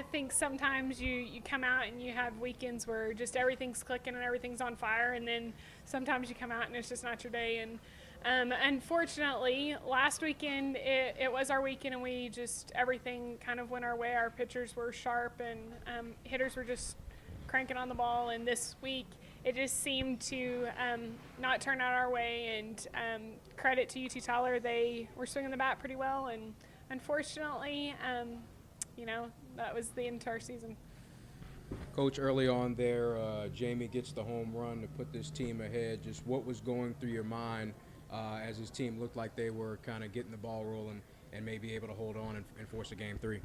I think sometimes you come out and you have weekends where just everything's clicking and everything's on fire, and then sometimes you come out and it's just not your day. And unfortunately, last weekend it was our weekend, and we just everything kind of went our way. Our pitchers were sharp, and hitters were just cranking on the ball. And this week, it just seemed to not turn out our way. And credit to UT Tyler, they were swinging the bat pretty well. And unfortunately, that was the end of our season. Coach, early on there, Jamie gets the home run to put this team ahead. Just what was going through your mind as his team looked like they were kind of getting the ball rolling and maybe able to hold on and force a game 3?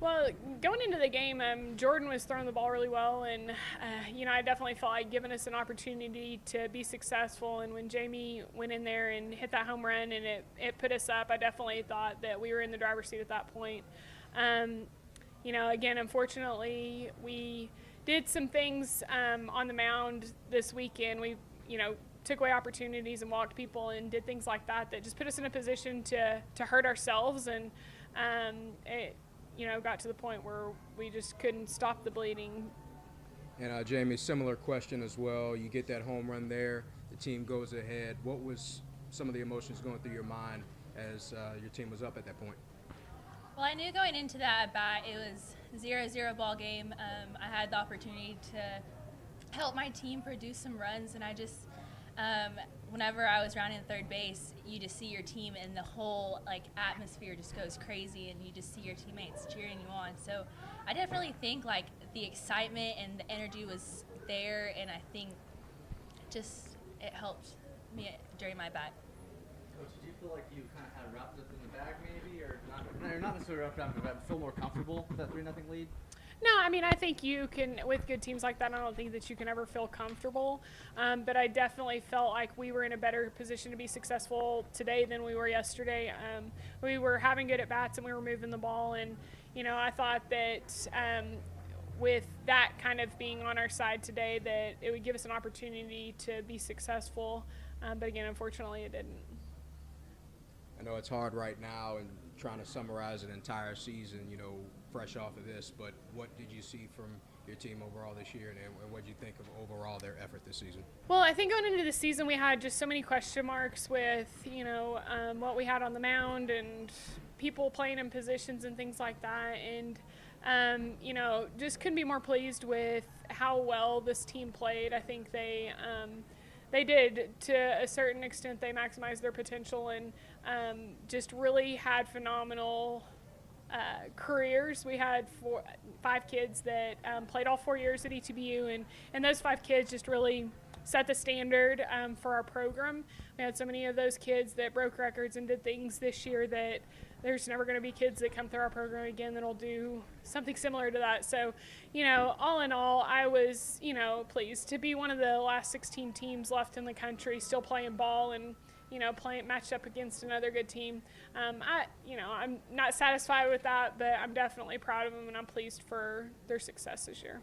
Well, going into the game, Jordan was throwing the ball really well, and I definitely felt like giving us an opportunity to be successful. And when Jamie went in there and hit that home run and it put us up, I definitely thought that we were in the driver's seat at that point. Again, unfortunately, we did some things on the mound this weekend. We, took away opportunities and walked people and did things like that just put us in a position to hurt ourselves. And it, got to the point where we just couldn't stop the bleeding. And Jamie, similar question as well. You get that home run there, the team goes ahead. What was some of the emotions going through your mind as your team was up at that point? Well, I knew going into that at-bat it was 0-0 ball game. I had the opportunity to help my team produce some runs, and I just, whenever I was rounding third base, you just see your team and the whole atmosphere just goes crazy, and you just see your teammates cheering you on. So I definitely think the excitement and the energy was there, and I think it helped me during my bat. Coach, did you feel like you kind of had wrapped up in the bag maybe, or not necessarily wrapped up in the bag, but feel more comfortable with that 3-0 lead? No, I think you can, with good teams like that, I don't think that you can ever feel comfortable. But I definitely felt like we were in a better position to be successful today than we were yesterday. We were having good at-bats and we were moving the ball. And, I thought that with that kind of being on our side today, that it would give us an opportunity to be successful. But again, unfortunately, it didn't. I know it's hard right now and trying to summarize an entire season, fresh off of this, but what did you see from your team overall this year, and what did you think of overall their effort this season? Well, I think going into the season we had just so many question marks with, what we had on the mound and people playing in positions and things like that. And, just couldn't be more pleased with how well this team played. I think they did, to a certain extent. They maximized their potential and just really had phenomenal careers. We had 5 kids that played all 4 years at ETBU, and those 5 kids just really set the standard for our program. We had so many of those kids that broke records and did things this year that there's never going to be kids that come through our program again that'll do something similar to that. So, all in all, I was, pleased to be one of the last 16 teams left in the country still playing ball and, playing matched up against another good team. I'm not satisfied with that, but I'm definitely proud of them, and I'm pleased for their success this year.